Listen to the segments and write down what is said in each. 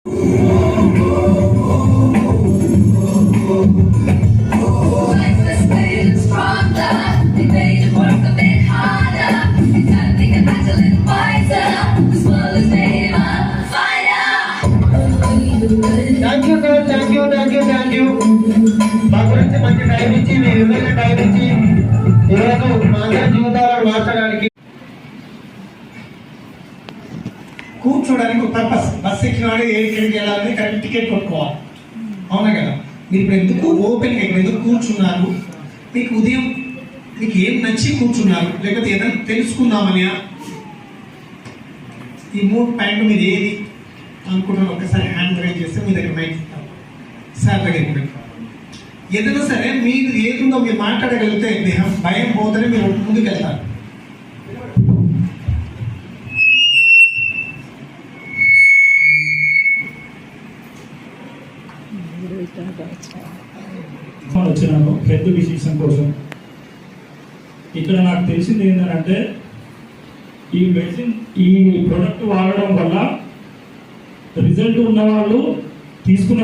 Thank you మా గురించి మంచి టైం ఇచ్చి మీ విలువైన టైం ఇచ్చి ఈరోజు మా అందరి జీవితాలను మార్చడానికి కూర్చోడానికి ఒక పర్పస్. బస్ ఎక్కినాడు ఎక్కడికి వెళ్ళాలని కరెక్ట్ టికెట్ కొట్టుకోవాలి, అవునా కదా? మీరు ఇప్పుడు ఎందుకు ఓపెన్గా ఇక్కడ ఎందుకు కూర్చున్నారు? మీకు ఉదయం మీకు ఏం నచ్చి కూర్చున్నారు, లేకపోతే ఏదైనా తెలుసుకుందామని ఈ మూడు పాయింట్ మీరు ఏది అనుకుంటున్నారు? ఒక్కసారి హ్యాండ్ రైజ్ చేస్తే మీ దగ్గర మైక్ సార్ దగ్గర ఏదైనా సరే మీరు ఏదుందో మీరు మాట్లాడగలిగితే భయం పోతేనే మీరు ముందుకు వెళ్తారు. వచ్చినాను హెల్త్ డిసిషన్ కోసం. ఇక్కడ నాకు తెలిసింది ఏంటంటే ఈ మెడిసిన్ ఈ ప్రోడక్ట్ వాడడం వల్ల రిజల్ట్ ఉన్న వాళ్ళు తీసుకున్న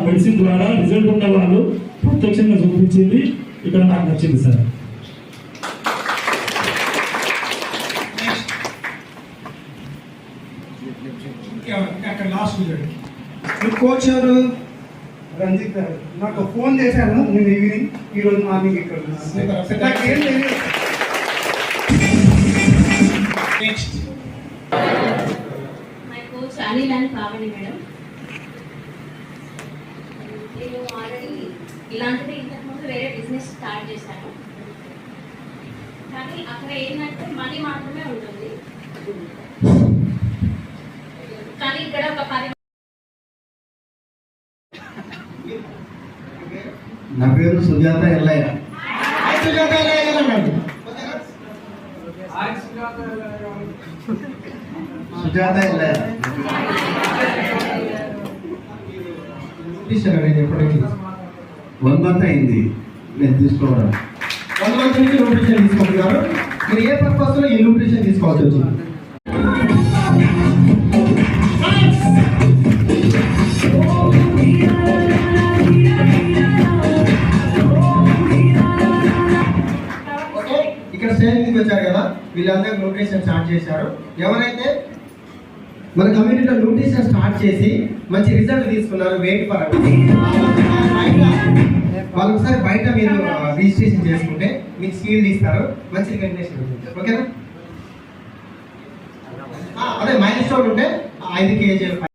మెడిసిన్ ద్వారా రిజల్ట్ ఉన్న వాళ్ళు ప్రత్యక్షంగా చూపించింది ఇక్కడ నాకు నచ్చింది సార్. అక్కడ లాస్ట్ కోచ్ ఎవరు? రంజిత్ గారు నాకు ఫోన్ చేశాను నేను ఈవినింగ్, ఈరోజు మార్నింగ్ ఇక్కడ నాకేం తెలియదు. My coach Anil and Pavani madam. నేను ఆల్రెడీ ఇలాంటిది ఇంతకుముందు వేరే బిజినెస్ స్టార్ట్ చేశాను, కానీ అక్కడ ఏంటంటే మనీ మాత్రమే ఉంటుంది. కానీ ఇక్కడ ఒక 10. నా పేరు సుజాత ఎల్లయ్య. సుజాత ఎల్లయ్య ఎప్పటికీ 1 month అయింది నేను తీసుకోవడం. 1 month నుంచి న్యూట్రిషన్ తీసుకుంటున్నారు. మీరు ఏ పర్పస్ లో ఈ న్యూట్రిషన్ తీసుకోవాల్సి వచ్చింది? ఇక్కడ స్టేజ్ మీదకి వచ్చారు కదా, వీళ్ళందరూ న్యూట్రిషన్ స్టార్ట్ చేశారు. ఎవరైతే మన కమ్యూనిటీలో న్యూట్రిషన్ స్టార్ట్ చేసి మంచి రిజల్ట్ తీసుకున్నారు వెయిట్ పరంగా, వాళ్ళు ఒకసారి బయట మీరు రిజిస్ట్రేషన్ చేసుకుంటే మీకు స్కీల్ ఇస్తారు, మంచి రికగ్నేషన్ ఉంటుంది. ఓకేనా? అదే మైల్ స్టోన్ ఉంటే 5 kg